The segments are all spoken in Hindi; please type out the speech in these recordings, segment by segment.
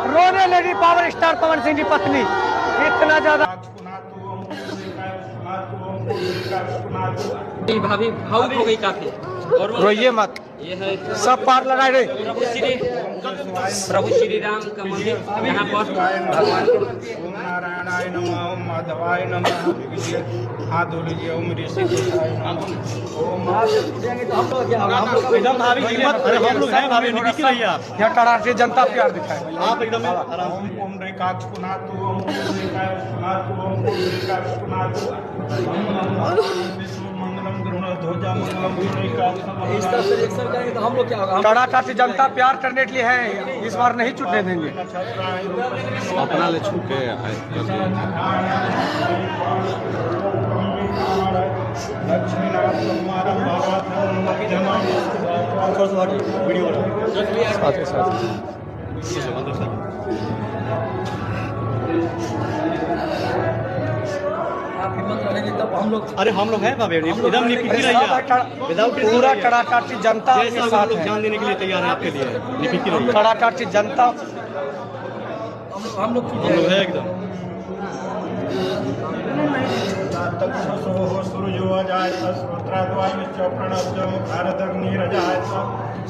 रोने लगी पावर स्टार पवन सिंह की पत्नी। इतना ज्यादा भाभी भावुक हो गई काफी। और रोइए मत, ये है सब पार लगाए रहे। प्रभु श्री राम का मंदिर यहाँ पर भगवान ओम नारायणाय नमः, ओम माधवाय नमः, हाथ धो लीजिए। ओम ऋषिकेशाय नमः, ओम एकदम भाभी हिम्मत, अरे हम लोग हैं भाभी, निकल रही है आप। यहाँ कराटे जनता प्यार दिखाए आप एकदम आराम। ओम रेखाक्ष पुनातु, ओम रेखाक्ष पुनातु, ओम रेखाक्ष पुनातु। विष्णु मंगलम ध्वजा मंगलम इस तरह से रिएक्शन करेंगे तो हम लोग क्या होगा। कराटे जनता प्यार करने के लिए है, इस बार नहीं छूटने देंगे। अपना ले छू के हम लोग, अरे हम लोग हैं भाभी, एकदम निपट रही है पूरा कराटे जनता के साथ है। जान देने के लिए तैयार है आपके लिए, निपट रही है कराटे जनता हम लोग है एकदम। सूर्यो अजायत श्रोत्राद्वायुश्च प्रणश्च मुखारदग्निरजायत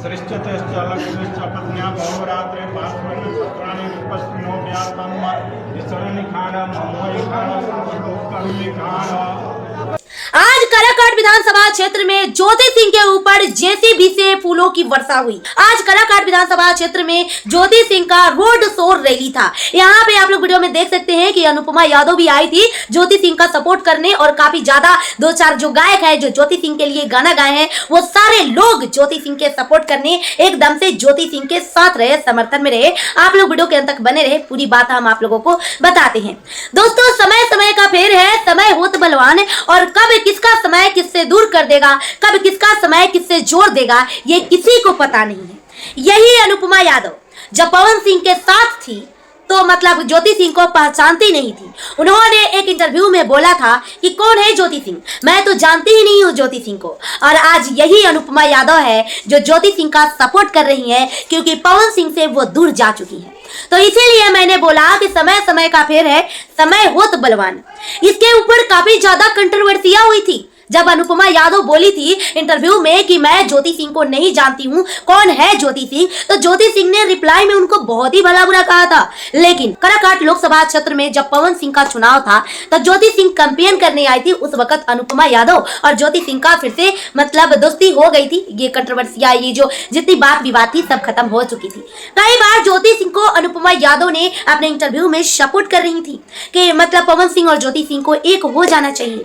सृष्टतश्च लक्ष्मीश्च पत्न्या बहुरात्रे पार्श्वनि पत्राणि रूपस्मिनो व्याप्तं ईश्वरनिखानं ममोइखानं सर्वलोकनिखानं। आज काराकाट विधानसभा क्षेत्र में ज्योति सिंह के ऊपर जेसीबी से फूलों की वर्षा हुई। आज काराकाट विधानसभा क्षेत्र में ज्योति सिंह का रोड शो रैली था। यहाँ पे आप लोग वीडियो में देख सकते हैं कि अनुपमा यादव भी आई थी ज्योति सिंह का सपोर्ट करने, और काफी ज्यादा 2-4 जो गायक है जो ज्योति सिंह के लिए गाना गाए हैं वो सारे लोग ज्योति सिंह के सपोर्ट करने एकदम से ज्योति सिंह के साथ रहे, समर्थन में रहे। आप लोग वीडियो के अंत तक बने रहे, पूरी बात हम आप लोगों को बताते हैं। दोस्तों, समय समय का फेर है, समय होत बलवान, और कब किसका समय किससे दूर कर देगा, कब किसका समय किससे जोड़ देगा, ये किसी को पता नहीं है। यही अनुपमा यादव जब पवन सिंह के साथ थी तो मतलब ज्योति सिंह को पहचानती नहीं थी। उन्होंने एक इंटरव्यू में बोला था कि कौन है ज्योति सिंह, मैं तो जानती ही नहीं हूँ ज्योति सिंह को। और आज यही अनुपमा यादव है जो ज्योति सिंह का सपोर्ट कर रही है, क्योंकि पवन सिंह से वो दूर जा चुकी है। तो इसीलिए मैंने बोला कि समय समय का फेर है, समय होत बलवान। इसके ऊपर काफी ज्यादा कंट्रोवर्सियां हुई थी जब अनुपमा यादव बोली थी इंटरव्यू में कि मैं ज्योति सिंह को नहीं जानती हूँ, कौन है ज्योति सिंह। तो ज्योति सिंह ने रिप्लाई में उनको बहुत ही भला बुरा कहा था। लेकिन काराकाट लोकसभा क्षेत्र में जब पवन सिंह का चुनाव था तब ज्योति सिंह कैंपेन करने आई थी। उस वक्त अनुपमा यादव और ज्योति सिंह का फिर से मतलब दोस्ती हो गई थी। ये कंट्रोवर्सिया, ये जो जितनी बात विवाद थी सब खत्म हो चुकी थी। कई बार ज्योति सिंह को अनुपमा यादव ने अपने इंटरव्यू में सपोर्ट कर रही थी कि मतलब पवन सिंह और ज्योति सिंह को एक हो जाना चाहिए।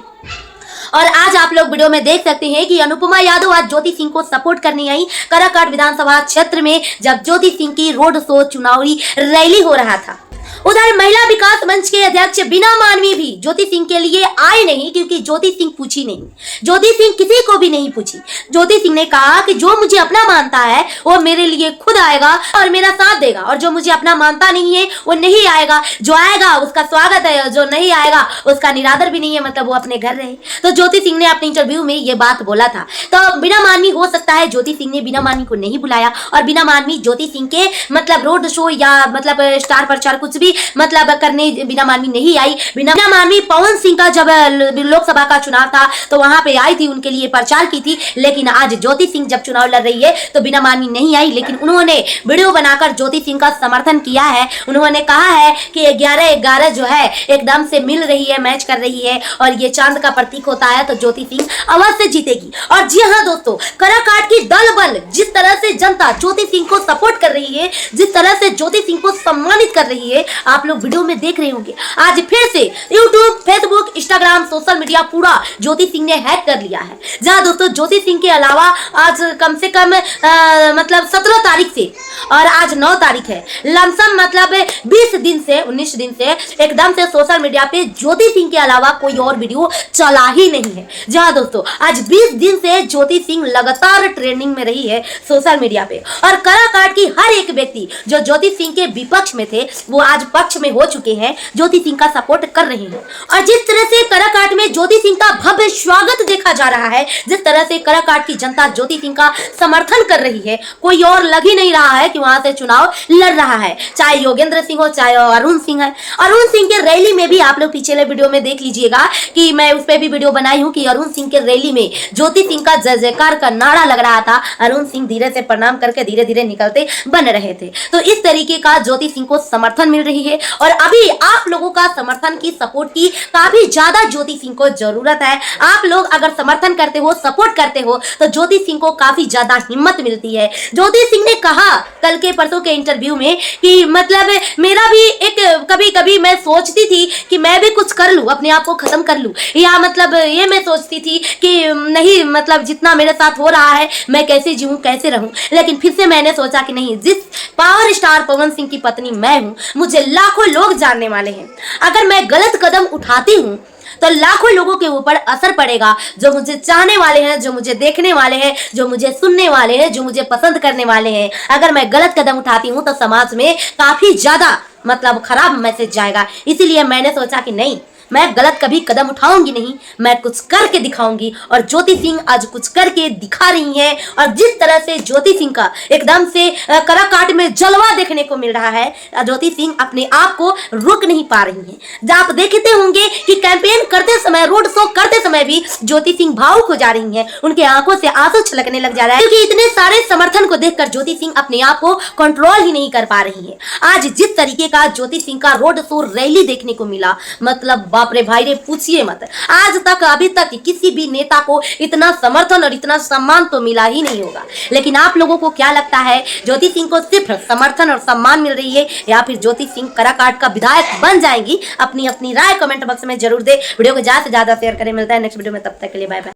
और आज आप लोग वीडियो में देख सकते हैं कि अनुपमा यादव आज ज्योति सिंह को सपोर्ट करने आई काराकाट विधानसभा क्षेत्र में, जब ज्योति सिंह की रोड शो चुनावी रैली हो रहा था। उधर महिला विकास मंच के अध्यक्ष बीना मानवी भी ज्योति सिंह के लिए आए नहीं, क्योंकि ज्योति सिंह पूछी नहीं। ज्योति सिंह किसी को भी नहीं पूछी। ज्योति सिंह ने कहा कि जो मुझे अपना मानता है वो मेरे लिए खुद आएगा और मेरा साथ देगा, और जो मुझे अपना मानता नहीं है वो नहीं आएगा। जो आएगा उसका स्वागत है, और जो नहीं आएगा उसका निरादर भी नहीं है, मतलब वो अपने घर रहे। तो ज्योति सिंह ने अपने इंटरव्यू में ये बात बोला था। तो बीना मानवी, हो सकता है ज्योति सिंह ने बीना मानवी को नहीं बुलाया और बीना मानवी ज्योति सिंह के मतलब रोड शो या मतलब स्टार प्रचार कुछ भी मतलब करने बीना मानवी नहीं आई। बीना मानवी पवन सिंह का जब लोकसभा का चुनाव था तो वहां पे आई थी, उनके लिए प्रचार की थी। लेकिन आज ज्योति सिंह जब चुनाव लड़ रही है तो बीना मानवी नहीं आई, लेकिन उन्होंने वीडियो बनाकर ज्योति सिंह का समर्थन किया है। उन्होंने कहा है कि 11-11 जो है एकदम से मिल रही है, मैच कर रही है, और ये चांद का प्रतीक होता है, तो ज्योति सिंह अवश्य जीतेगी। और जी हाँ दोस्तों, काराकाट की दल बल जिस तरह से जनता ज्योति सिंह को सपोर्ट कर रही है, जिस तरह से ज्योति सिंह को सम्मानित कर रही है, आप लोग वीडियो में देख रहे होंगे। आज फिर से YouTube, Facebook, Instagram, social media पूरा ज्योति सिंह ने हैक कर लिया है। जहां दोस्तों ज्योति सिंह के अलावा आज कम से कम मतलब 17 तारीख से और आज 9 तारीख है, लमसम मतलब 20 दिन से 19 दिन से एकदम से सोशल मीडिया पे ज्योति सिंह के अलावा कोई और वीडियो चला ही नहीं है। जहां दोस्तों आज 20 दिन से ज्योति सिंह लगातार ट्रेंडिंग में रही है सोशल मीडिया पे। और कराकाट की हर एक व्यक्ति जो ज्योति सिंह के विपक्ष में थे वो आज पक्ष में हो चुके हैं, ज्योति सिंह का सपोर्ट कर रहे हैं। और जिस तरह से कराकाट में ज्योति सिंह का भव्य स्वागत देखा जा रहा है, जिस तरह से कराकाट की जनता ज्योति सिंह का समर्थन कर रही है, कोई और लग ही नहीं रहा है कि वहां से चुनाव लड़ रहा है, चाहे योगेंद्र सिंह हो चाहे अरुण सिंह है। अरुण सिंह के रैली में भी आप लोग पिछले वीडियो में देख लीजिएगा कि मैं उस पर भी वीडियो बनाई हूं कि अरुण सिंह के रैली में ज्योति सिंह का जय जयकार का नारा लग रहा था। अरुण सिंह धीरे से प्रणाम करके धीरे धीरे निकलते बन रहे थे। तो इस तरीके का ज्योति सिंह को समर्थन मिल रही है और अभी आप लोगों का समर्थन की, सपोर्ट की काफी ज्यादा ज्योति सिंह को जरूरत है। आप लोग अगर समर्थन करते हो, सपोर्ट करते हो तो ज्योति सिंह को काफी ज्यादा हिम्मत मिलती है। ज्योति सिंह ने कहा कल के परसों के इंटरव्यू में कि मतलब मेरा भी एक कभी कभी मैं सोचती थी कि मैं भी कुछ कर लूं, अपने आप को खत्म कर लूं, या मतलब ये मैं सोचती थी कि नहीं मतलब जितना मेरे साथ हो रहा है मैं कैसे जीऊं, कैसे रहूं। लेकिन फिर से मैंने सोचा कि नहीं, जिस पावर स्टार पवन सिंह की पत्नी मैं हूं, मुझे लाखों लोग जानने वाले हैं। अगर मैं गलत कदम उठाती हूं तो लाखों लोगों के ऊपर असर पड़ेगा, जो मुझे चाहने वाले हैं, जो मुझे देखने वाले हैं, जो मुझे सुनने वाले हैं, जो मुझे पसंद करने वाले हैं। अगर मैं गलत कदम उठाती हूं तो समाज में काफी ज्यादा मतलब खराब मैसेज जाएगा। इसीलिए मैंने सोचा कि नहीं, मैं गलत कभी कदम उठाऊंगी नहीं, मैं कुछ करके दिखाऊंगी। और ज्योति सिंह आज कुछ करके दिखा रही हैं। और जिस तरह से ज्योति सिंह का एकदम से कराकाट में जलवा देखने को मिल रहा है, ज्योति सिंह अपने आप को रोक नहीं पा रही हैं। आप देखते होंगे कि कैंपेन करते समय, रोड शो करते समय भी ज्योति सिंह भावुक हो जा रही हैं, उनके आंखों से आंसू छलकने लग जा रहा है, क्योंकि इतने सारे समर्थन को देखकर ज्योति सिंह अपने आप को कंट्रोल ही नहीं कर पा रही है। आज जिस तरीके का ज्योति सिंह का रोड शो रैली देखने को मिला, मतलब बाप रे भाई रे, पूछिए मत। आज तक अभी तक किसी भी नेता को इतना समर्थन और इतना सम्मान तो मिला ही नहीं होगा। लेकिन आप लोगों को क्या लगता है, ज्योति सिंह को सिर्फ समर्थन और सम्मान मिल रही है या फिर ज्योति सिंह कराकाट का विधायक बन जाएंगी? अपनी अपनी राय कमेंट बॉक्स में जरूर दे। वीडियो को ज्यादा से ज्यादा शेयर करें। मिलता है नेक्स्ट वीडियो में, तब तक के लिए बाय बाय।